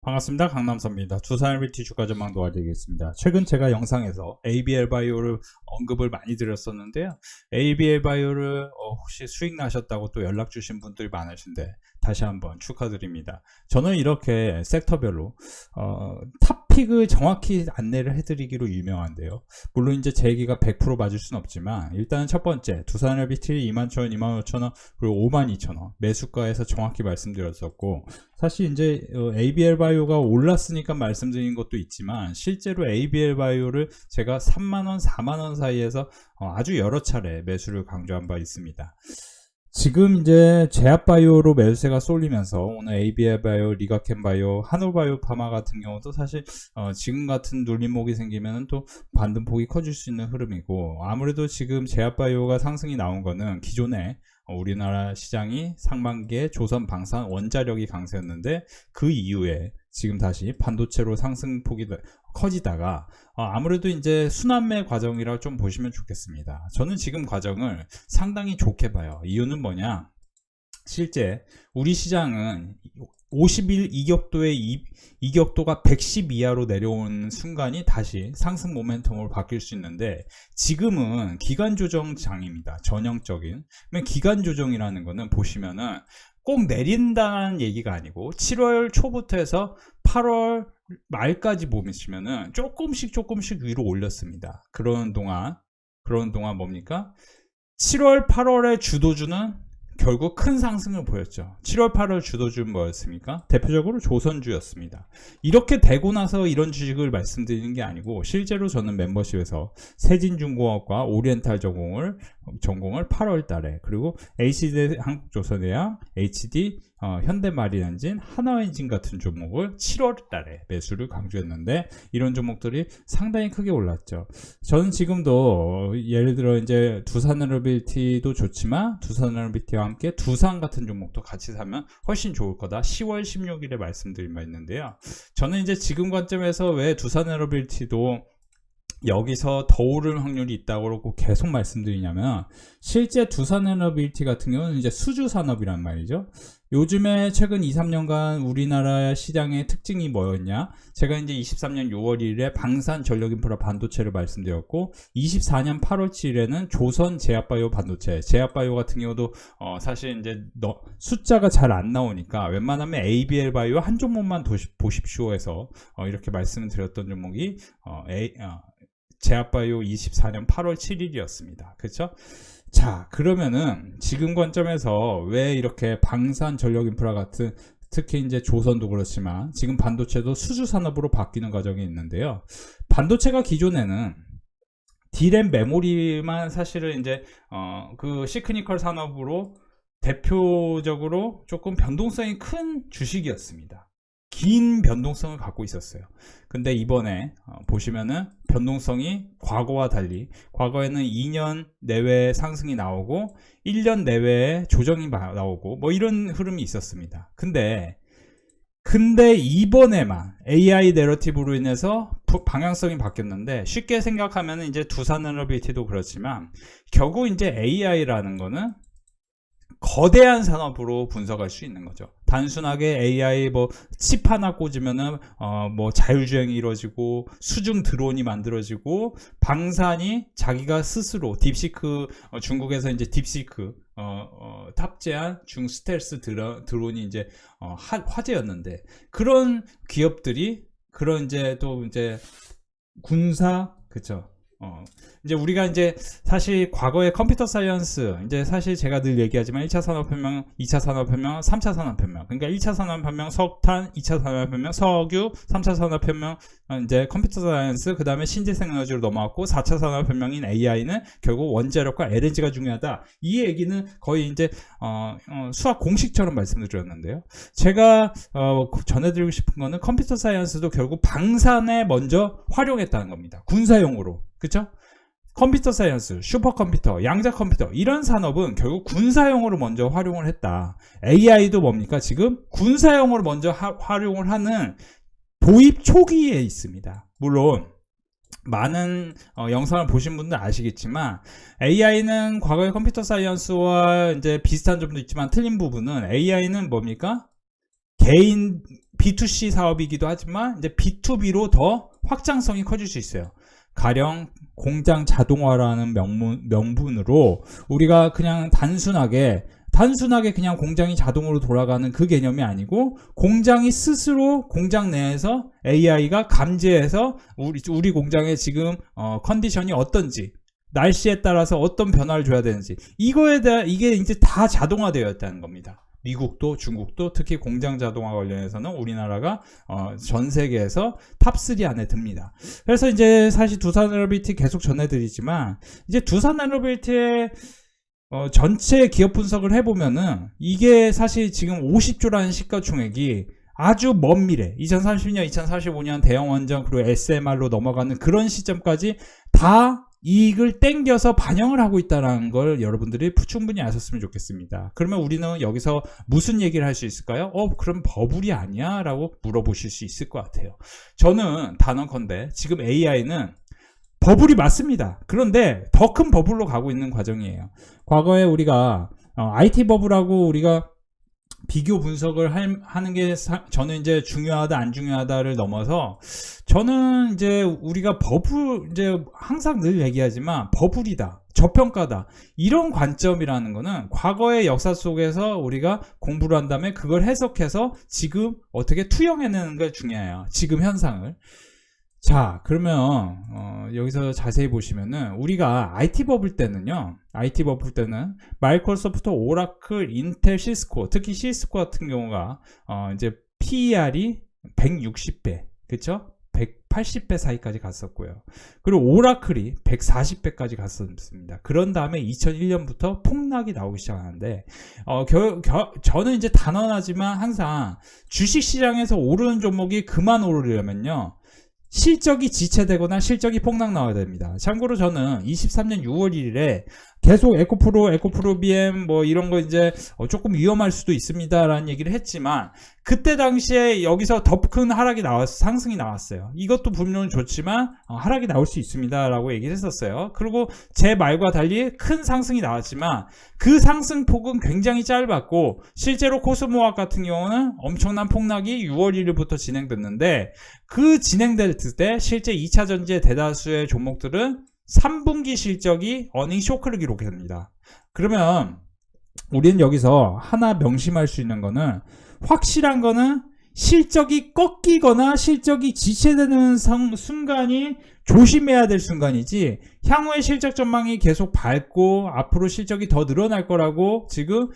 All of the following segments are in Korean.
반갑습니다. 강남서입니다. 두산LBT 주가 전망 도와드리겠습니다. 최근 제가 영상에서 ABL 바이오를 언급을 많이 드렸었는데요. ABL 바이오를 혹시 수익 나셨다고 또 연락 주신 분들이 많으신데 다시 한번 축하드립니다. 저는 이렇게 섹터별로 탑픽을 정확히 안내를 해드리기로 유명한데요. 물론 이제 제 얘기가 100% 맞을 수는 없지만 일단 첫 번째 두산LBT 21,000원, 25,000원 그리고 52,000원 매수가에서 정확히 말씀드렸었고, 사실 이제 ABL 바이오가 올랐으니까 말씀드린 것도 있지만 실제로 ABL 바이오를 제가 3만원, 4만원 사이에서 아주 여러 차례 매수를 강조한 바 있습니다. 지금 이제 제약바이오로 매수세가 쏠리면서 오늘 ABL 바이오, 리가켄 바이오, 한올바이오 파마 같은 경우도 사실 지금 같은 눌림목이 생기면 또 반등폭이 커질 수 있는 흐름이고, 아무래도 지금 제약바이오가 상승이 나온 거는 기존에 우리나라 시장이 상반기에 조선 방산 원자력이 강세였는데 그 이후에 지금 다시 반도체로 상승폭이 커지다가 아무래도 이제 순환매 과정이라고 좀 보시면 좋겠습니다. 저는 지금 과정을 상당히 좋게 봐요. 이유는 뭐냐? 실제 우리 시장은 50일 이격도의 이격도가 110 이하로 내려오는 순간이 다시 상승 모멘텀으로 바뀔 수 있는데, 지금은 기간 조정 장입니다. 전형적인. 기간 조정이라는 거는 보시면은 꼭 내린다는 얘기가 아니고 7월 초부터 해서 8월 말까지 보시면은 조금씩 위로 올렸습니다. 그러는 동안 뭡니까? 7월 8월의 주도주는 결국 큰 상승을 보였죠. 7월 8월 주도주는 뭐였습니까? 대표적으로 조선주였습니다. 이렇게 되고 나서 이런 주식을 말씀드리는 게 아니고, 실제로 저는 멤버십에서 세진중공업과 오리엔탈 전공을 8월 달에, 그리고 HD 한국조선해양, HD 현대마린엔진, 하나엔진 같은 종목을 7월 달에 매수를 강조했는데 이런 종목들이 상당히 크게 올랐죠. 저는 지금도 예를 들어 이제 두산에너빌티도 좋지만 두산에너빌티와 함께 두산 같은 종목도 같이 사면 훨씬 좋을 거다. 10월 16일에 말씀드린 바 있는데요. 저는 이제 지금 관점에서 왜 두산에너빌티도 여기서 더 오를 확률이 있다고 계속 말씀드리냐면, 실제 두산에너빌티 같은 경우는 이제 수주산업이란 말이죠. 요즘에 최근 2, 3년간 우리나라 시장의 특징이 뭐였냐? 제가 이제 23년 6월 1일에 방산 전력인프라 반도체를 말씀드렸고, 24년 8월 7일에는 조선 제약바이오 반도체, 제약바이오 같은 경우도 사실 이제 숫자가 잘 안 나오니까 웬만하면 ABL 바이오 한 종목만 보십시오 해서 이렇게 말씀을 드렸던 종목이 제약바이오 24년 8월 7일이었습니다. 그렇죠? 자, 그러면은 지금 관점에서 왜 이렇게 방산 전력 인프라 같은, 특히 이제 조선도 그렇지만 지금 반도체도 수주 산업으로 바뀌는 과정이 있는데요. 반도체가 기존에는 D램 메모리만 사실은 이제 그 시크니컬 산업으로 대표적으로 조금 변동성이 큰 주식이었습니다. 긴 변동성을 갖고 있었어요. 근데 이번에 보시면은 변동성이 과거와 달리, 과거에는 2년 내외에 상승이 나오고 1년 내외에 조정이 나오고 뭐 이런 흐름이 있었습니다. 근데 이번에만 AI 내러티브로 인해서 방향성이 바뀌었는데, 쉽게 생각하면 이제 두산에너빌티도 그렇지만 결국 이제 AI라는 거는 거대한 산업으로 분석할 수 있는 거죠. 단순하게 AI 칩 하나 꽂으면은 자율주행이 이루어지고 수중 드론이 만들어지고 방산이 자기가 스스로 딥시크, 중국에서 이제 딥시크 탑재한 중 스텔스 드론이 이제 화제였는데, 그런 기업들이 그런 이제 또 이제 군사, 그쵸? 이제 우리가 이제 사실 과거의 컴퓨터 사이언스, 이제 사실 제가 늘 얘기하지만 1차 산업혁명, 2차 산업혁명, 3차 산업혁명, 그러니까 1차 산업혁명 석탄, 2차 산업혁명 석유, 3차 산업혁명 이제 컴퓨터 사이언스, 그 다음에 신재생 에너지로 넘어왔고 4차 산업혁명인 AI는 결국 원자력과 LNG가 중요하다. 이 얘기는 거의 이제 수학 공식처럼 말씀드렸는데요. 제가 전해드리고 싶은 거는 컴퓨터 사이언스도 결국 방산에 먼저 활용했다는 겁니다. 군사용으로. 그쵸? 컴퓨터 사이언스, 슈퍼컴퓨터, 양자 컴퓨터, 이런 산업은 결국 군사용으로 먼저 활용을 했다. AI도 뭡니까? 지금 군사용으로 먼저 활용을 하는 도입 초기에 있습니다. 물론 많은 영상을 보신 분들 아시겠지만 AI는 과거의 컴퓨터 사이언스와 이제 비슷한 점도 있지만 틀린 부분은, AI는 뭡니까? 개인 B2C 사업이기도 하지만 이제 B2B로 더 확장성이 커질 수 있어요. 가령 공장 자동화라는 명분으로 우리가 그냥 단순하게 그냥 공장이 자동으로 돌아가는 그 개념이 아니고, 공장이 스스로 공장 내에서 AI가 감지해서 우리 공장의 지금 컨디션이 어떤지, 날씨에 따라서 어떤 변화를 줘야 되는지, 이거에 대한 이게 이제 다 자동화되어 있다는 겁니다. 미국도 중국도 특히 공장 자동화 관련해서는 우리나라가 전 세계에서 탑3 안에 듭니다. 그래서 이제 사실 두산에너빌티 계속 전해드리지만, 이제 두산에너빌티의 전체 기업 분석을 해보면은 이게 사실 지금 50조라는 시가총액이 아주 먼 미래 2030년 2045년 대형 원전 그리고 SMR로 넘어가는 그런 시점까지 다 이익을 땡겨서 반영을 하고 있다는 걸 여러분들이 충분히 아셨으면 좋겠습니다. 그러면 우리는 여기서 무슨 얘기를 할 수 있을까요? 그럼 버블이 아니야? 라고 물어보실 수 있을 것 같아요. 저는 단언컨대 지금 AI는 버블이 맞습니다. 그런데 더 큰 버블로 가고 있는 과정이에요. 과거에 우리가 IT 버블하고 우리가 비교 분석을 하는 게 저는 이제 중요하다 안 중요하다를 넘어서, 저는 이제 우리가 버블, 이제 항상 늘 얘기하지만 버블이다, 저평가다, 이런 관점이라는 거는 과거의 역사 속에서 우리가 공부를 한 다음에 그걸 해석해서 지금 어떻게 투영해내는 게 중요해요. 지금 현상을. 자, 그러면 여기서 자세히 보시면은 우리가 IT 버블 때는요, 마이크로소프트, 오라클, 인텔, 시스코, 특히 시스코 같은 경우가 이제 PER이 160배, 그쵸? 180배 사이까지 갔었고요. 그리고 오라클이 140배까지 갔었습니다. 그런 다음에 2001년부터 폭락이 나오기 시작하는데, 저는 이제 단언하지만 항상 주식시장에서 오르는 종목이 그만 오르려면요, 실적이 지체되거나 실적이 폭락 나와야 됩니다. 참고로 저는 23년 6월 1일에 계속 에코프로 BM 뭐 이런 거 이제 조금 위험할 수도 있습니다라는 얘기를 했지만, 그때 당시에 여기서 더 큰 하락이 상승이 나왔어요. 이것도 분명히 좋지만 하락이 나올 수 있습니다라고 얘기를 했었어요. 그리고 제 말과 달리 큰 상승이 나왔지만 그 상승폭은 굉장히 짧았고, 실제로 코스모학 같은 경우는 엄청난 폭락이 6월 1일부터 진행됐는데, 그 진행될 때 실제 2차 전지의 대다수의 종목들은 3분기 실적이 어닝 쇼크를 기록합니다. 그러면 우리는 여기서 하나 명심할 수 있는 거는, 확실한 거는 실적이 꺾이거나 실적이 지체되는 순간이 조심해야 될 순간이지, 향후의 실적 전망이 계속 밝고 앞으로 실적이 더 늘어날 거라고 지금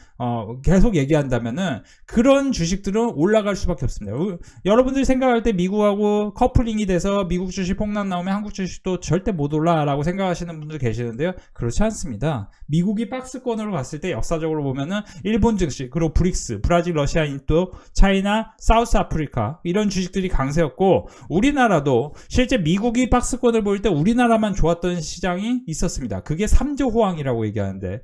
계속 얘기한다면은 그런 주식들은 올라갈 수밖에 없습니다. 여러분들이 생각할 때 미국하고 커플링이 돼서 미국 주식 폭락 나오면 한국 주식도 절대 못 올라라고 생각하시는 분들 계시는데요, 그렇지 않습니다. 미국이 박스권으로 갔을 때 역사적으로 보면은 일본 증시, 그리고 브릭스, 브라질, 러시아, 인도, 차이나, 사우스 아프리카, 이런 주식들이 강세였고, 우리나라도 실제 미국이 박스권을 보일 때 우리나라만 좋았던 시장이 있었습니다. 그게 3조 호황이라고 얘기하는데,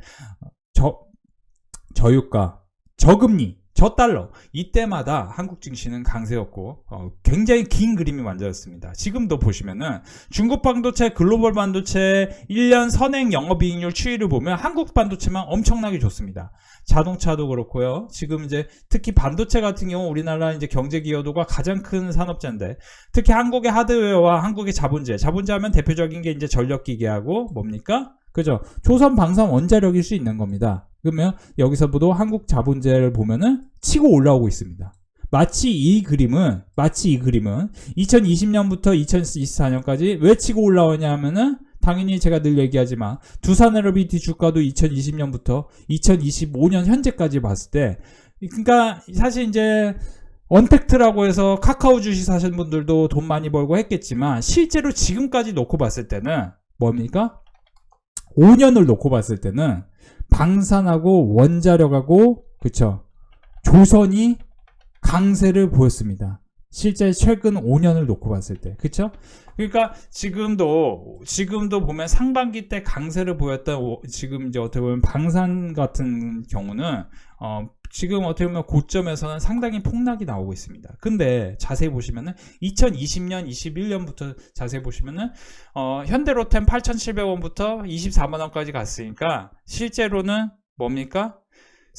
저유가, 저금리, 저달러, 이때마다 한국 증시는 강세였고 굉장히 긴 그림이 만들어졌습니다. 지금도 보시면은 중국 반도체, 글로벌 반도체 1년 선행 영업이익률 추이를 보면 한국 반도체만 엄청나게 좋습니다. 자동차도 그렇고요. 지금 이제 특히 반도체 같은 경우 우리나라 이제 경제 기여도가 가장 큰 산업재인데, 특히 한국의 하드웨어와 한국의 자본재 하면 대표적인 게 이제 전력기계하고 뭡니까? 그죠? 조선 방산 원자력일 수 있는 겁니다. 그러면 여기서부터 한국 자본재를 보면은 치고 올라오고 있습니다. 마치 이 그림은 2020년부터 2024년까지 왜 치고 올라오냐 하면은, 당연히 제가 늘 얘기하지만 두산에너빌티 주가도 2020년부터 2025년 현재까지 봤을 때, 그러니까 사실 이제 언택트라고 해서 카카오 주식 사신 분들도 돈 많이 벌고 했겠지만, 실제로 지금까지 놓고 봤을 때는 뭡니까? 5년을 놓고 봤을 때는 방산하고 원자력하고, 그쵸, 조선이 강세를 보였습니다. 실제 최근 5년을 놓고 봤을 때, 그쵸? 그러니까 지금도 보면 상반기 때 강세를 보였던, 지금 이제 어떻게 보면 방산 같은 경우는 지금 어떻게 보면 고점에서는 상당히 폭락이 나오고 있습니다. 근데 자세히 보시면은 2020년, 21년부터 자세히 보시면은 현대로템 8,700원부터 24만원까지 갔으니까 실제로는 뭡니까?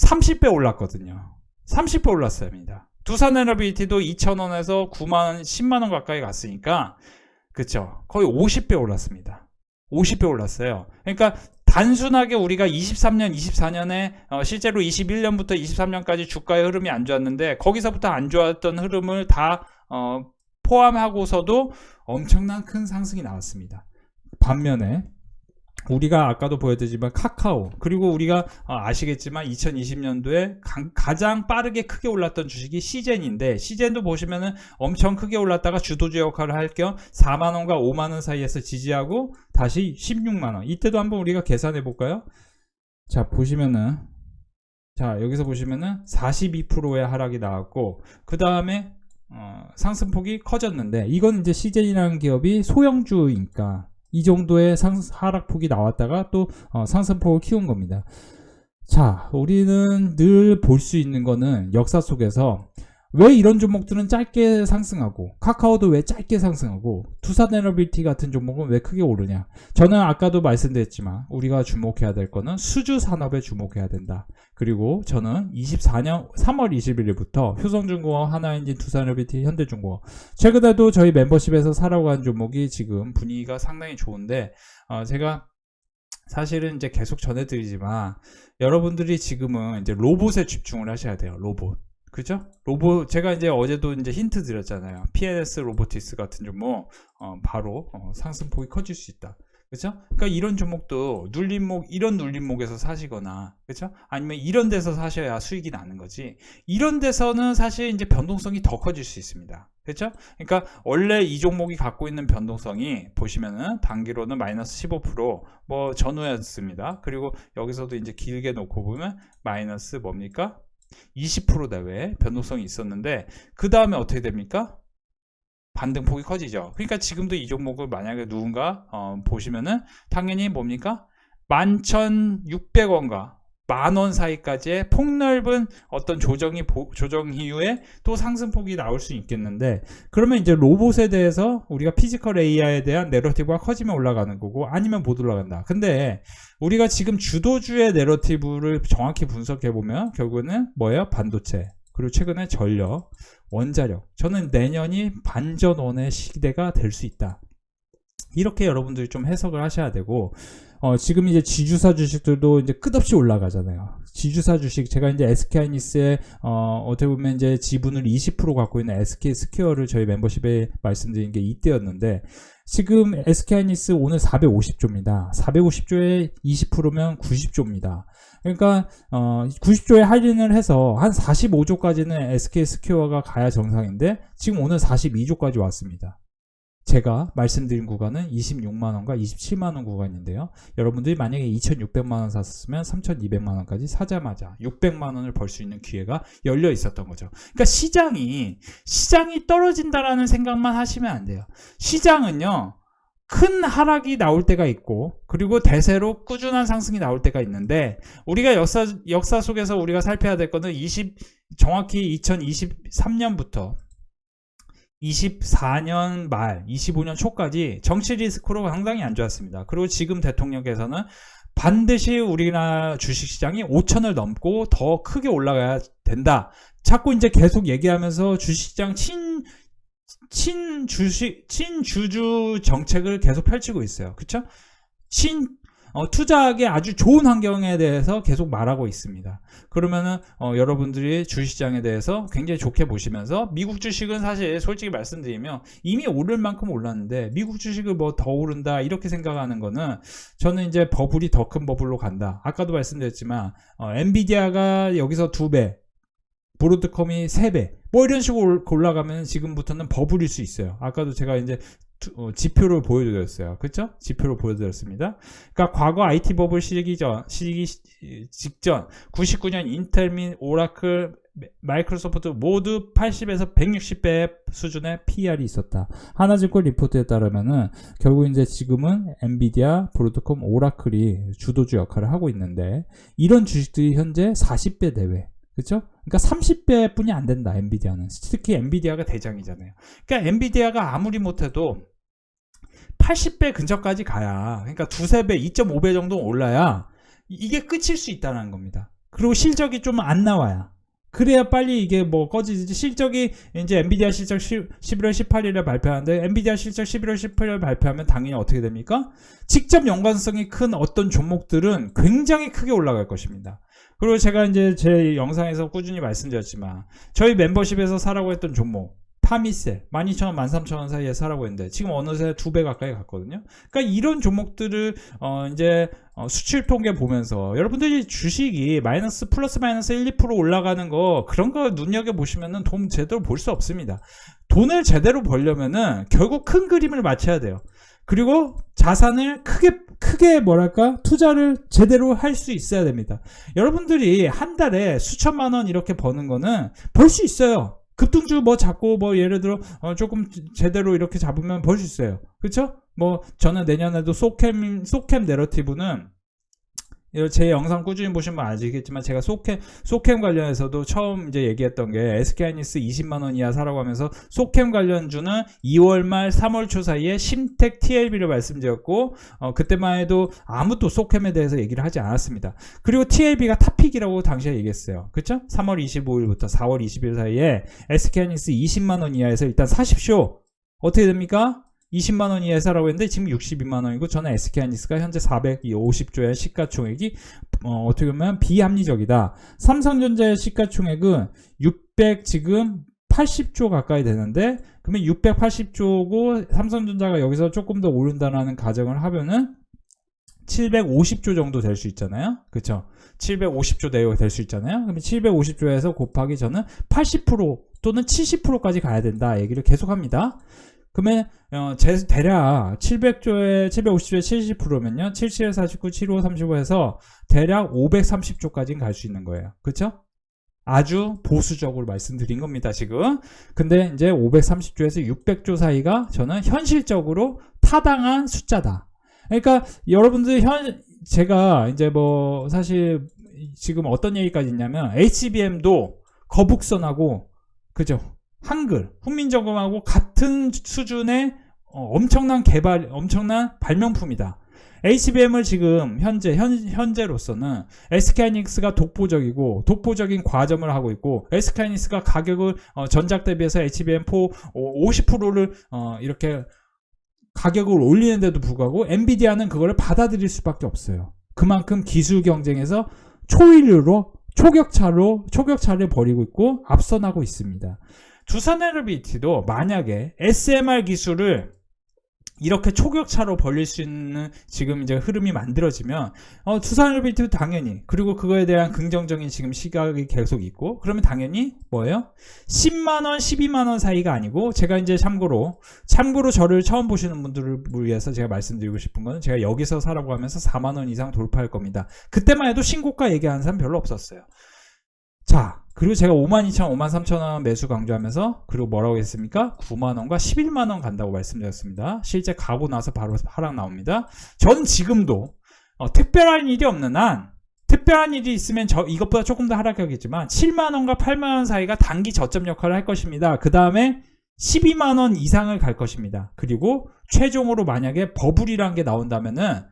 30배 올랐거든요. 30배 올랐습니다. 두산에너빌리티도 2,000원에서 9만원, 10만원 가까이 갔으니까, 그쵸? 거의 50배 올랐습니다. 50배 올랐어요. 그러니까 단순하게 우리가 23년, 24년에 실제로 21년부터 23년까지 주가의 흐름이 안 좋았는데 거기서부터 안 좋았던 흐름을 다 포함하고서도 엄청난 큰 상승이 나왔습니다. 반면에 우리가 아까도 보여드리지만 카카오, 그리고 우리가 아시겠지만 2020년도에 가장 빠르게 크게 올랐던 주식이 시젠인데, 시젠도 보시면은 엄청 크게 올랐다가 주도주 역할을 할 겸 4만원과 5만원 사이에서 지지하고 다시 16만원, 이때도 한번 우리가 계산해 볼까요? 자, 보시면은, 자, 여기서 보시면은 42%의 하락이 나왔고, 그 다음에 상승폭이 커졌는데, 이건 이제 시젠이라는 기업이 소형주니까 이 정도의 하락폭이 나왔다가 또 상승폭을 키운 겁니다. 자, 우리는 늘 볼 수 있는 거는 역사 속에서 왜 이런 종목들은 짧게 상승하고, 카카오도 왜 짧게 상승하고, 두산에너빌리티 같은 종목은 왜 크게 오르냐. 저는 아까도 말씀드렸지만 우리가 주목해야 될 거는 수주 산업에 주목해야 된다. 그리고 저는 24년 3월 21일부터 효성중공업, 하나엔진, 두산에너빌리티, 현대중공업, 최근에도 저희 멤버십에서 사라고 한 종목이 지금 분위기가 상당히 좋은데, 제가 사실은 이제 계속 전해드리지만 여러분들이 지금은 이제 로봇에 집중을 하셔야 돼요. 로봇. 그죠? 로봇, 제가 이제 어제도 이제 힌트 드렸잖아요. PNS 로보티스 같은 종목, 바로, 상승폭이 커질 수 있다. 그죠? 그러니까 이런 종목도 이런 눌림목에서 사시거나, 그죠? 아니면 이런 데서 사셔야 수익이 나는 거지. 이런 데서는 사실 이제 변동성이 더 커질 수 있습니다. 그죠? 그러니까 원래 이 종목이 갖고 있는 변동성이 보시면은 단기로는 마이너스 15%, 뭐 전후였습니다. 그리고 여기서도 이제 길게 놓고 보면 마이너스 뭡니까? 20% 내외 변동성이 있었는데, 그 다음에 어떻게 됩니까? 반등폭이 커지죠. 그러니까 지금도 이 종목을 만약에 누군가 보시면은 당연히 뭡니까? 11,600원과 만원 사이까지의 폭넓은 어떤 조정 이후에 또 상승폭이 나올 수 있겠는데, 그러면 이제 로봇에 대해서 우리가 피지컬 AI에 대한 내러티브가 커지면 올라가는 거고, 아니면 못 올라간다. 근데 우리가 지금 주도주의 내러티브를 정확히 분석해 보면 결국에는 뭐예요? 반도체, 그리고 최근에 전력, 원자력. 저는 내년이 반전원의 시대가 될 수 있다. 이렇게 여러분들이 좀 해석을 하셔야 되고, 지금 이제 지주사 주식들도 이제 끝없이 올라가잖아요. 지주사 주식, 제가 이제 SK하이닉스에, 어떻게 보면 이제 지분을 20% 갖고 있는 SK 스퀘어를 저희 membership에 말씀드린 게 이때였는데, 지금 SK하이닉스 오늘 450조입니다. 450조에 20%면 90조입니다. 그러니까 90조에 할인을 해서 한 45조까지는 SK 스퀘어가 가야 정상인데 지금 오늘 42조까지 왔습니다. 제가 말씀드린 구간은 26만원과 27만원 구간인데요. 여러분들이 만약에 2600만원 샀으면 3200만원까지 사자마자 600만원을 벌 수 있는 기회가 열려 있었던 거죠. 그러니까 시장이 떨어진다라는 생각만 하시면 안 돼요. 시장은요, 큰 하락이 나올 때가 있고, 그리고 대세로 꾸준한 상승이 나올 때가 있는데, 우리가 역사 속에서 우리가 살펴야 될 거는 정확히 2023년부터 24년 말, 25년 초까지 정치 리스크로 상당히 안 좋았습니다. 그리고 지금 대통령께서는 반드시 우리나라 주식시장이 5천을 넘고 더 크게 올라가야 된다. 자꾸 이제 계속 얘기하면서 주식시장 친주주 정책을 계속 펼치고 있어요. 그쵸? 투자하기 아주 좋은 환경에 대해서 계속 말하고 있습니다. 그러면은 여러분들이 주식시장에 대해서 굉장히 좋게 보시면서, 미국 주식은 사실 솔직히 말씀드리면 이미 오를 만큼 올랐는데 미국 주식을 뭐 더 오른다 이렇게 생각하는 거는, 저는 이제 버블이 더 큰 버블로 간다. 아까도 말씀드렸지만 엔비디아가 여기서 2배, 브로드컴이 3배, 뭐 이런 식으로 올라가면 지금부터는 버블일 수 있어요. 아까도 제가 이제 지표를 보여드렸어요. 그쵸? 지표를 보여드렸습니다. 그러니까 과거 IT 버블 시기 직전 99년 인텔 및 오라클, 마이크로소프트 모두 80에서 160배 수준의 PER이 있었다. 하나증권 리포트에 따르면은 결국 이제 지금은 엔비디아, 브로드컴, 오라클이 주도주 역할을 하고 있는데, 이런 주식들이 현재 40배 내외. 그렇죠? 그러니까 30배 뿐이 안 된다. 엔비디아는. 특히 엔비디아가 대장이잖아요. 그러니까 엔비디아가 아무리 못해도 80배 근처까지 가야, 그러니까 2~3배, 2.5배 정도 올라야 이게 끝일 수 있다는 겁니다. 그리고 실적이 좀 안 나와야, 그래야 빨리 이게 뭐 꺼지지. 실적이 이제 엔비디아 실적 11월 18일에 발표하는데 엔비디아 실적 11월 18일에 발표하면 당연히 어떻게 됩니까? 직접 연관성이 큰 어떤 종목들은 굉장히 크게 올라갈 것입니다. 그리고 제가 이제 제 영상에서 꾸준히 말씀드렸지만 저희 멤버십에서 사라고 했던 종목 파미셀 12,000원, 13,000원 사이에 사라고 했는데 지금 어느새 2배 가까이 갔거든요. 그러니까 이런 종목들을 이제 수출 통계 보면서 여러분들이 주식이 마이너스 플러스 마이너스 1, 2% 올라가는 거 그런 거 눈여겨보시면은 돈 제대로 볼 수 없습니다. 돈을 제대로 벌려면은 결국 큰 그림을 맞춰야 돼요. 그리고 자산을 크게 뭐랄까 투자를 제대로 할 수 있어야 됩니다. 여러분들이 한 달에 수천만 원 이렇게 버는 거는 벌 수 있어요. 급등주 뭐 잡고 뭐 예를 들어 조금 제대로 이렇게 잡으면 벌 수 있어요. 그쵸? 뭐 저는 내년에도 소캠 내러티브는 제 영상 꾸준히 보시면 아시겠지만 제가 소캠 관련해서도 처음 이제 얘기했던 게 SK하이닉스 20만원 이하 사라고 하면서 소캠 관련주는 2월 말 3월 초 사이에 심텍 TLB를 말씀드렸고 그때만 해도 아무도 소캠에 대해서 얘기를 하지 않았습니다. 그리고 TLB가 탑픽이라고 당시에 얘기했어요. 그쵸? 3월 25일부터 4월 20일 사이에 SK하이닉스 20만원 이하에서 일단 사십시오. 어떻게 됩니까? 20만원 이하에 사라고 했는데 지금 62만원이고 저는 SK하이닉스가 현재 450조의 시가총액이 어떻게 보면 비합리적이다. 삼성전자의 시가총액은 600 지금 80조 가까이 되는데 그러면 680조고 삼성전자가 여기서 조금 더 오른다는 가정을 하면은 750조 정도 될 수 있잖아요. 그쵸? 750조 내외 될 수 있잖아요. 그러면 750조에서 곱하기 저는 80% 또는 70%까지 가야 된다 얘기를 계속합니다. 그러면 대략 750조에 70%면요 77, 49, 75, 35 해서 대략 530조까지는 갈 수 있는 거예요. 그쵸? 아주 보수적으로 말씀드린 겁니다 지금. 근데 이제 530조에서 600조 사이가 저는 현실적으로 타당한 숫자다. 그러니까 여러분들 제가 이제 뭐 사실 지금 어떤 얘기까지 있냐면 HBM도 거북선하고 그죠? 한글, 훈민정음하고 같은 수준의 엄청난 발명품이다. HBM을 지금 현재로서는 SK하이닉스가 독보적인 과점을 하고 있고 SK하이닉스가 가격을 전작 대비해서 HBM4 50%를 이렇게 가격을 올리는데도 불구하고 엔비디아는 그거를 받아들일 수밖에 없어요. 그만큼 기술 경쟁에서 초일류로 초격차를 벌이고 있고 앞서나고 있습니다. 두산에너비티도 만약에 SMR 기술을 이렇게 초격차로 벌릴 수 있는 지금 이제 흐름이 만들어지면 두산에너비티도 당연히 그리고 그거에 대한 긍정적인 지금 시각이 계속 있고 그러면 당연히 뭐예요? 10만원 12만원 사이가 아니고 제가 이제 참고로 저를 처음 보시는 분들을 위해서 제가 말씀드리고 싶은 거는 제가 여기서 사라고 하면서 4만원 이상 돌파할 겁니다. 그때만 해도 신고가 얘기하는 사람 별로 없었어요. 자, 그리고 제가 52,000원, 53,000원 매수 강조하면서 그리고 뭐라고 했습니까? 9만원과 11만원 간다고 말씀드렸습니다. 실제 가고 나서 바로 하락 나옵니다. 전 지금도 특별한 일이 없는 한 특별한 일이 있으면 이것보다 조금 더 하락하겠지만 7만원과 8만원 사이가 단기 저점 역할을 할 것입니다. 그 다음에 12만원 이상을 갈 것입니다. 그리고 최종으로 만약에 버블이라는 게 나온다면은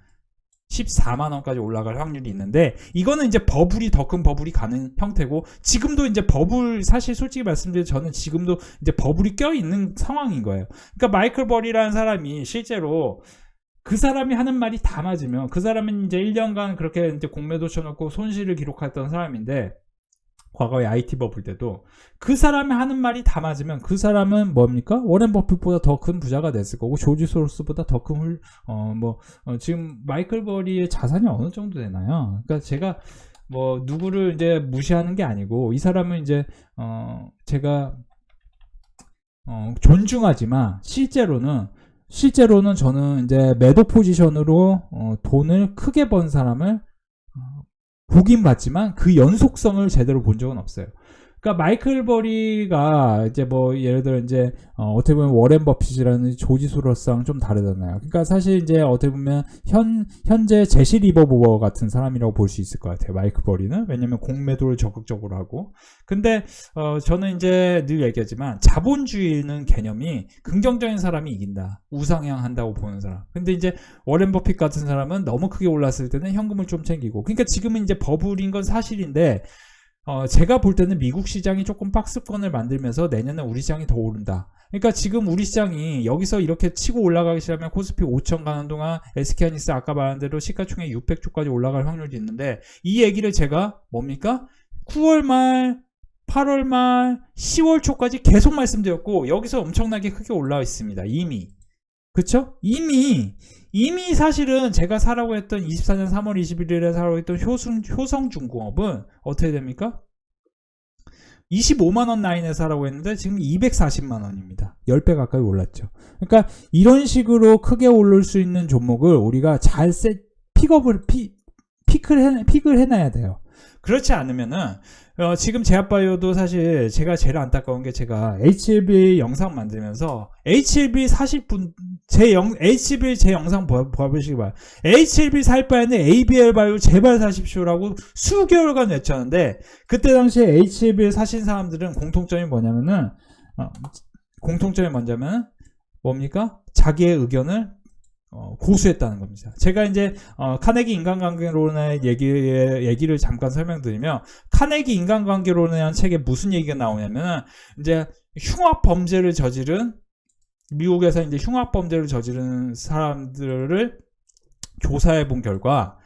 14만원까지 올라갈 확률이 있는데 이거는 이제 버블이 더 큰 버블이 가는 형태고 지금도 이제 버블 사실 솔직히 말씀드리면 저는 지금도 이제 버블이 껴있는 상황인 거예요. 그러니까 마이클 버리라는 사람이 실제로 그 사람이 하는 말이 다 맞으면 그 사람은 이제 1년간 그렇게 이제 공매도 쳐놓고 손실을 기록했던 사람인데 과거에 IT 버블 때도 그 사람이 하는 말이 다 맞으면 그 사람은 뭡니까? 워렌 버핏보다 더 큰 부자가 됐을 거고 조지 소로스보다 더 큰 지금 마이클 버리의 자산이 어느 정도 되나요? 그러니까 제가 뭐 누구를 이제 무시하는 게 아니고 이 사람은 이제 제가 존중하지만 실제로는 저는 이제 매도 포지션으로 돈을 크게 번 사람을 보긴 봤지만 그 연속성을 제대로 본 적은 없어요. 그러니까 마이클 버리가 이제 뭐 예를 들어 이제 어떻게 보면 워렌 버핏이라는 조지 소로스랑 좀 다르잖아요. 그러니까 사실 이제 어떻게 보면 현재 제시 리버보어 같은 사람이라고 볼 수 있을 것 같아요. 마이클 버리는 왜냐면 공매도를 적극적으로 하고. 근데 저는 이제 늘 얘기하지만 자본주의는 개념이 긍정적인 사람이 이긴다. 우상향한다고 보는 사람. 근데 이제 워렌 버핏 같은 사람은 너무 크게 올랐을 때는 현금을 좀 챙기고. 그러니까 지금은 이제 버블인 건 사실인데. 제가 볼 때는 미국 시장이 조금 박스권을 만들면서 내년에 우리 시장이 더 오른다. 그러니까 지금 우리 시장이 여기서 이렇게 치고 올라가기 시작하면 코스피 5천 가는 동안 SK하이닉스 아까 말한 대로 시가총액 600조까지 올라갈 확률이 있는데, 이 얘기를 제가 뭡니까? 9월 말, 8월 말, 10월 초까지 계속 말씀드렸고, 여기서 엄청나게 크게 올라와 있습니다. 이미. 그쵸? 이미 사실은 제가 사라고 했던 24년 3월 21일에 사라고 했던 효성중공업은 어떻게 됩니까? 25만원 라인에 사라고 했는데 지금 240만원입니다. 10배 가까이 올랐죠. 그러니까 이런 식으로 크게 오를 수 있는 종목을 우리가 잘 픽을 해놔야 돼요. 그렇지 않으면은 지금 제약바이오도 사실 제가 제일 안타까운 게, 제가 HLB 영상 만들면서 HLB 사실 HLB 제 영상 봐보시기 바랍니다. HLB 살 바에는 ABL 바이오 제발 사십시오라고 수개월간 외쳤는데, 그때 당시에 HLB 사신 사람들은 공통점이 뭐냐면은 뭡니까? 자기의 의견을 고수했다는 겁니다. 제가 이제 카네기 인간관계론의 얘기를 잠깐 설명드리면, 카네기 인간관계론이라는 책에 무슨 얘기가 나오냐면, 이제 미국에서 이제 흉악 범죄를 저지른 사람들을 조사해 본 결과,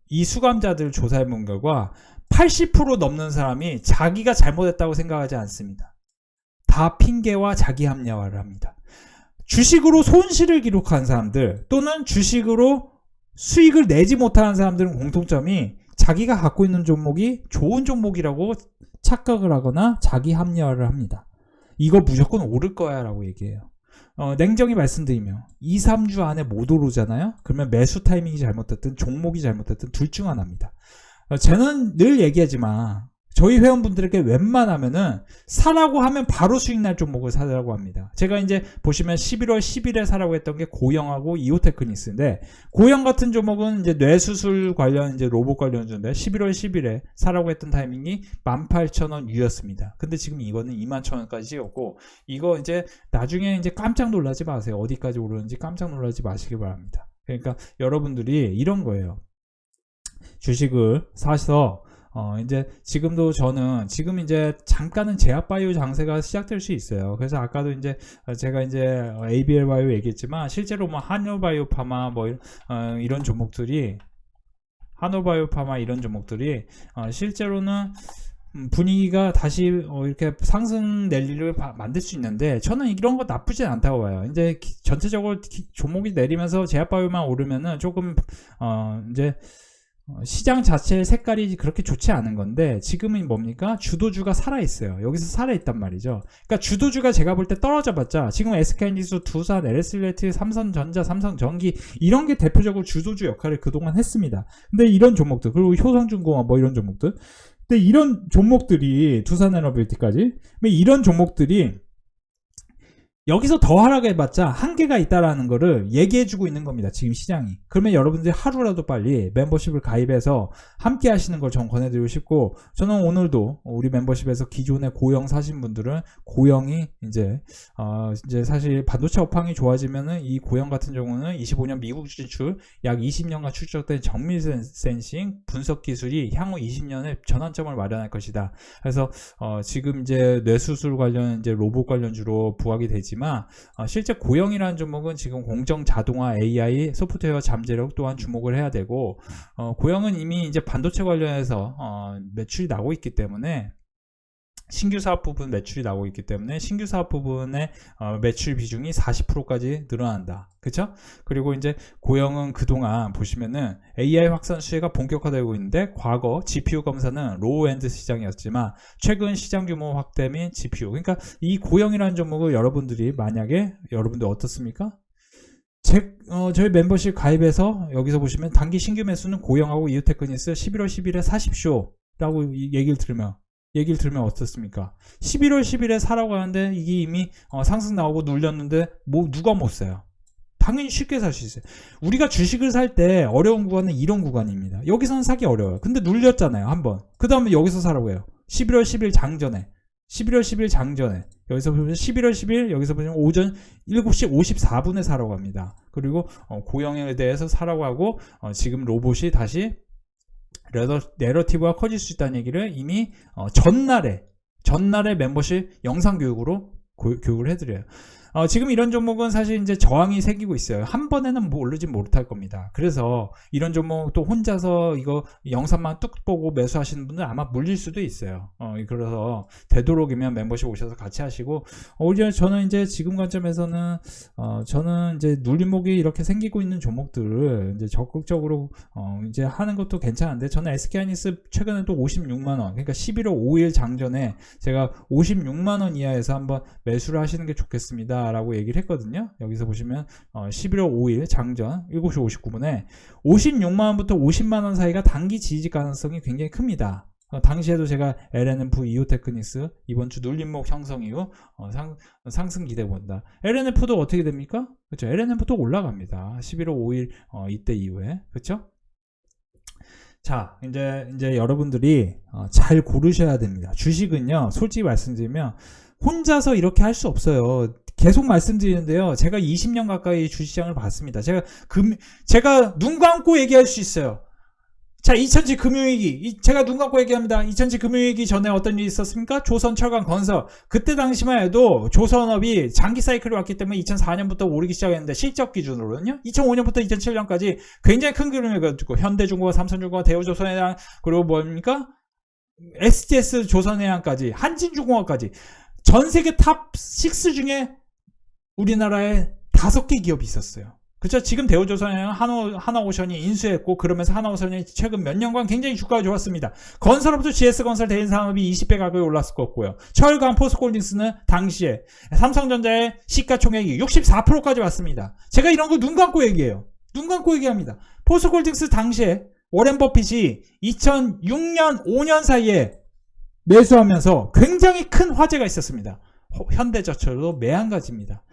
이 수감자들을 조사해 본 결과 80% 넘는 사람이 자기가 잘못했다고 생각하지 않습니다. 다 핑계와 자기 합리화를 합니다. 주식으로 손실을 기록한 사람들, 또는 주식으로 수익을 내지 못하는 사람들은 공통점이 자기가 갖고 있는 종목이 좋은 종목이라고 착각을 하거나 자기 합리화를 합니다. 이거 무조건 오를 거야 라고 얘기해요. 냉정히 말씀드리면 2, 3주 안에 못 오르잖아요. 그러면 매수 타이밍이 잘못됐든 종목이 잘못됐든 둘 중 하나입니다. 저는 늘 얘기하지만 저희 회원분들에게 웬만하면은 사라고 하면 바로 수익 날 종목을 사라고 합니다. 제가 이제 보시면 11월 10일에 사라고 했던 게 고영하고 이오테크닉스인데, 고영 같은 종목은 이제 뇌수술 관련 이제 로봇 관련주인데 11월 10일에 사라고 했던 타이밍이 18,000원 유였습니다. 근데 지금 이거는 21,000원까지 찍었고, 이거 이제 나중에 이제 깜짝 놀라지 마세요. 어디까지 오르는지 깜짝 놀라지 마시기 바랍니다. 그러니까 여러분들이 이런 거예요. 주식을 사서 이제 지금도 저는 지금 이제 잠깐은 제약바이오 장세가 시작될 수 있어요. 그래서 아까도 이제 제가 이제 ABL 바이오 얘기했지만, 실제로 뭐 한올바이오파마 이런 종목들이, 실제로는 분위기가 다시 이렇게 상승 랠리를 만들 수 있는데, 저는 이런 거 나쁘진 않다고 봐요. 이제 전체적으로 종목이 내리면서 제약바이오만 오르면은 조금 이제 시장 자체의 색깔이 그렇게 좋지 않은 건데, 지금은 뭡니까? 주도주가 살아있어요. 여기서 살아있단 말이죠. 그러니까 주도주가 제가 볼 때 떨어져봤자, 지금 SK하이닉스, 두산, LS레이트, 삼성전자, 삼성전기 이런 게 대표적으로 주도주 역할을 그동안 했습니다. 근데 이런 종목들, 그리고 효성중공업 이런 종목들, 근데 이런 종목들이, 두산에너빌티까지, 이런 종목들이 여기서 더 하락해봤자 한계가 있다라는 거를 얘기해주고 있는 겁니다. 지금 시장이. 그러면 여러분들이 하루라도 빨리 멤버십을 가입해서 함께 하시는 걸 전 권해드리고 싶고, 저는 오늘도 우리 멤버십에서 기존에 고영 사신 분들은, 고영이 이제 사실 반도체 업황이 좋아지면은 이 고영 같은 경우는 25년 미국 진출, 약 20년간 축적된 정밀 센싱 분석 기술이 향후 20년에 전환점을 마련할 것이다. 그래서 지금 이제 뇌수술 관련 이제 로봇 관련주로 부각이 되지, 실제 고영이라는 종목은 지금 공정 자동화, AI, 소프트웨어 잠재력 또한 주목을 해야 되고, 고영은 이미 이제 반도체 관련해서 매출이 나고 있기 때문에, 신규 사업 부분 매출이 나오고 있기 때문에 신규 사업 부분의 매출 비중이 40%까지 늘어난다. 그쵸? 그리고 이제 고영은 그동안 보시면은 AI 확산 수혜가 본격화되고 있는데, 과거 GPU 검사는 로우엔드 시장이었지만 최근 시장 규모 확대 및 GPU, 그러니까 이 고영이라는 종목을 여러분들이 만약에, 여러분들 어떻습니까? 저희 멤버십 가입해서 여기서 보시면 단기 신규 매수는 고영하고 이오테크닉스 11월 10일에 사십시오 라고 얘기를 들으면 어떻습니까? 11월 10일에 사라고 하는데 이게 이미 상승 나오고 눌렸는데 누가 못 사요? 당연히 쉽게 살 수 있어요. 우리가 주식을 살 때 어려운 구간은 이런 구간입니다. 여기서는 사기 어려워요. 근데 눌렸잖아요, 한번. 그 다음에 여기서 사라고 해요. 11월 10일 장전에. 여기서 보면 11월 10일, 여기서 보면 오전 7시 54분에 사라고 합니다. 그리고 고영에 대해서 사라고 하고, 지금 로봇이 다시 내러티브가 커질 수 있다는 얘기를 이미 전날에 멤버십 영상 교육으로 교육을 해드려요. 지금 이런 종목은 사실 이제 저항이 생기고 있어요. 한 번에는 오르진 못할 겁니다. 그래서 이런 종목 또 혼자서 이거 영상만 뚝 보고 매수하시는 분들 아마 물릴 수도 있어요. 그래서 되도록이면 멤버십 오셔서 같이 하시고, 오히려 저는 이제 지금 관점에서는 저는 이제 눌림목이 이렇게 생기고 있는 종목들을 이제 적극적으로 이제 하는 것도 괜찮은데, 저는 SK하이닉스 최근에 또 56만원, 그러니까 11월 5일 장전에 제가 56만원 이하에서 한번 매수를 하시는 게 좋겠습니다 라고 얘기를 했거든요. 여기서 보시면 11월 5일 장전 7시 59분에 56만원부터 50만원 사이가 단기 지지 가능성이 굉장히 큽니다. 당시에도 제가 LNF, 이오테크닉스 이번 주 눌림목 형성 이후 상승 기대 본다. LNF도 어떻게 됩니까? 그렇죠. LNF도 올라갑니다. 11월 5일 이때 이후에. 그렇죠? 자, 이제 여러분들이 잘 고르셔야 됩니다. 주식은요, 솔직히 말씀드리면 혼자서 이렇게 할 수 없어요. 계속 말씀드리는데요, 제가 20년 가까이 주식시장을 봤습니다. 제가 눈 감고 얘기할 수 있어요. 자, 2007 금융위기, 제가 눈 감고 얘기합니다. 2007 금융위기 전에 어떤 일이 있었습니까? 조선철강건설, 그때 당시만 해도 조선업이 장기 사이클이 왔기 때문에 2004년부터 오르기 시작했는데, 실적 기준으로는요 2005년부터 2007년까지 굉장히 큰 그림을 가지고 현대중공업, 삼성중공업, 대우조선해양, 그리고 뭡니까? SDS 조선해양까지, 한진중공업까지 전세계 탑6 중에 우리나라에 5개 기업이 있었어요. 그렇죠? 지금 대우조선해양, 하나오션이 인수했고, 그러면서 하나오션이 최근 몇 년간 굉장히 주가가 좋았습니다. 건설업도 GS건설, 대인산업이 20배 가까이 올랐었고요. 철강, 포스코홀딩스는 당시에 삼성전자의 시가총액이 64%까지 왔습니다. 제가 이런 거 눈 감고 얘기해요. 눈 감고 얘기합니다. 포스코홀딩스 당시에 워렌 버핏이 2006년, 5년 사이에 매수하면서 굉장히 큰 화제가 있었습니다. 현대저철도 매한가지입니다.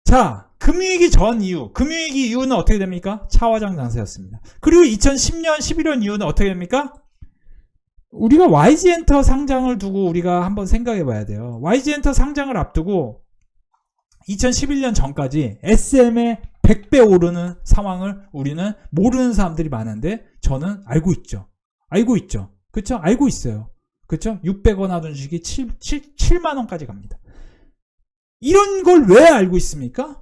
자, 금융위기 전 이후, 금융위기 이후는 어떻게 됩니까? 차화장 장세였습니다. 그리고 2010년 11월 이후는 어떻게 됩니까? 우리가 YG엔터 상장을 두고 우리가 한번 생각해 봐야 돼요. YG엔터 상장을 앞두고 2011년 전까지 SM의 100배 오르는 상황을 우리는 모르는 사람들이 많은데, 저는 알고 있죠. 알고 있죠. 그쵸? 알고 있어요. 그쵸? 600원 하던 주식이 7만원까지 갑니다. 이런 걸 왜 알고 있습니까?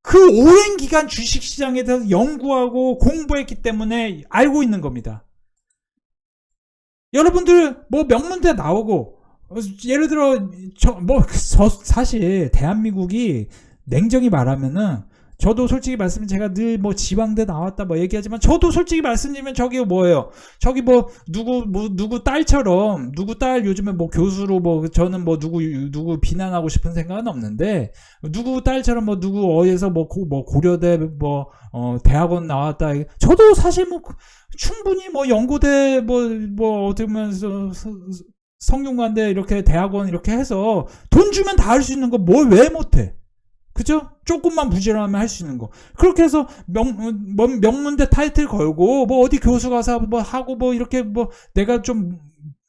그 오랜 기간 주식시장에 대해서 연구하고 공부했기 때문에 알고 있는 겁니다. 여러분들 뭐 명문대 나오고, 예를 들어 사실 대한민국이 냉정히 말하면은, 저도 솔직히 말씀드리면 제가 늘 뭐 지방대 나왔다 뭐 얘기하지만, 저도 솔직히 말씀드리면 저기 뭐예요? 저기 뭐 누구 딸처럼, 누구 딸 요즘에 뭐 교수로, 뭐 저는 뭐 누구 비난하고 싶은 생각은 없는데, 누구 딸처럼 뭐 누구 어디에서 뭐 고려대 뭐 대학원 나왔다, 저도 사실 뭐 충분히 뭐 연고대 뭐 어떻게 보면 성균관대 이렇게 대학원 이렇게 해서 돈 주면 다 할 수 있는 거 뭘 왜 못해? 그죠? 조금만 부지런하면 할 수 있는 거. 그렇게 해서 명문대 타이틀 걸고, 뭐 어디 교수 가서 뭐 하고, 뭐 이렇게 뭐 내가 좀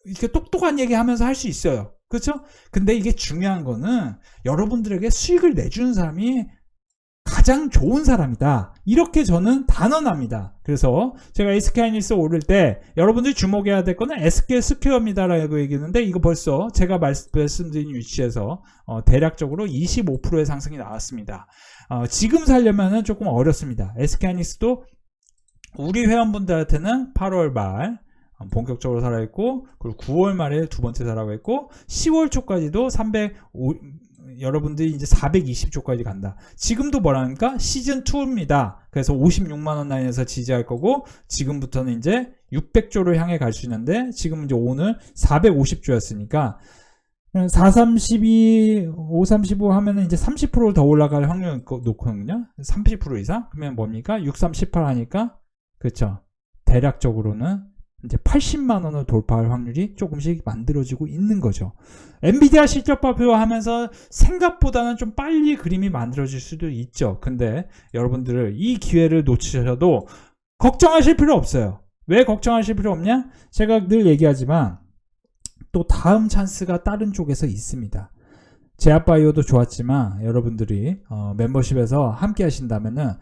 이렇게 똑똑한 얘기 하면서 할 수 있어요. 그렇죠? 근데 이게 중요한 거는 여러분들에게 수익을 내주는 사람이 가장 좋은 사람이다. 이렇게 저는 단언합니다. 그래서 제가 SK하이닉스 오를 때 여러분들이 주목해야 될 거는 SK스퀘어입니다 라고 얘기했는데, 이거 벌써 제가 말씀드린 위치에서 대략적으로 25%의 상승이 나왔습니다. 지금 살려면은 조금 어렵습니다. SK하이닉스도 우리 회원분들한테는 8월 말 본격적으로 살아있고, 그리고 9월 말에 두 번째 살아고 있고, 10월 초까지도 여러분들이 이제 420조까지 간다. 지금도 뭐랍니까? 시즌2입니다. 그래서 56만원 라인에서 지지할 거고, 지금부터는 이제 600조를 향해 갈 수 있는데, 지금 이제 오늘 450조였으니까, 432, 535 하면은 이제 30% 더 올라갈 확률 놓거든요. 30% 이상? 그러면 뭡니까? 6318 하니까, 그쵸. 대략적으로는 이제 80만원을 돌파할 확률이 조금씩 만들어지고 있는 거죠. 엔비디아 실적 발표하면서 생각보다는 좀 빨리 그림이 만들어질 수도 있죠. 근데 여러분들 이 기회를 놓치셔도 걱정하실 필요 없어요. 왜 걱정하실 필요 없냐? 제가 늘 얘기하지만 또 다음 찬스가 다른 쪽에서 있습니다. 제약바이오도 좋았지만 여러분들이 멤버십에서 함께 하신다면은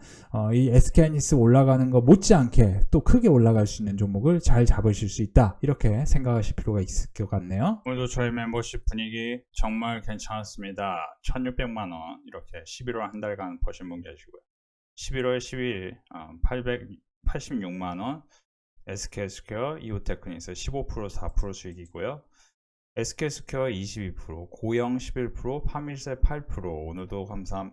이 SK하이닉스 올라가는 거 못지않게 또 크게 올라갈 수 있는 종목을 잘 잡으실 수 있다, 이렇게 생각하실 필요가 있을 것 같네요. 오늘도 저희 멤버십 분위기 정말 괜찮았습니다. 1600만원 이렇게 11월 한 달간 버신 분 계시고요. 11월 12일 886만원 SK스퀘어 이오테크닉스 15% 4% 수익이고요. SK스퀘어 22%, 고영 11%, 파밀셀 8%. 오늘도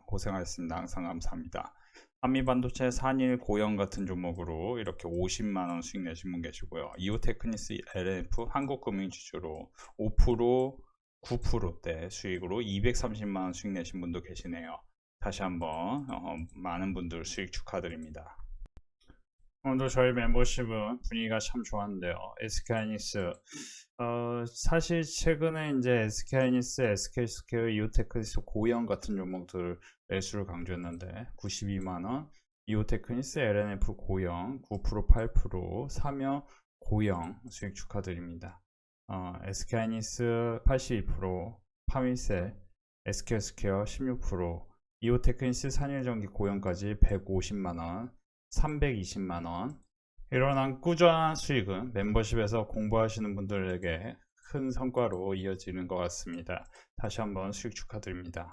고생하셨습니다. 항상 감사합니다. 한미반도체, 산일, 고영 같은 종목으로 이렇게 50만원 수익 내신 분 계시고요. 이오테크닉스, LNF, 한국금융지주로 5%, 9%대 수익으로 230만원 수익 내신 분도 계시네요. 다시 한번 많은 분들 수익 축하드립니다. 오늘도 저희 멤버십은 분위기가 참 좋았는데요. SK하이닉스 사실 최근에 이제 SK하이닉스, SK스퀘어, 이오테크닉스, 고영 같은 종목들 매수를 강조했는데 92만원, 이오테크닉스, LNF 고영 9%, 8%, 사며 고영 수익 축하드립니다. SK하이닉스 82%, 파밀셀, SK스퀘어 16%, 이오테크닉스, 산일전기 고영까지 150만원, 320만원. 이런 꾸준한 수익은 멤버십에서 공부하시는 분들에게 큰 성과로 이어지는 것 같습니다. 다시 한번 수익 축하드립니다.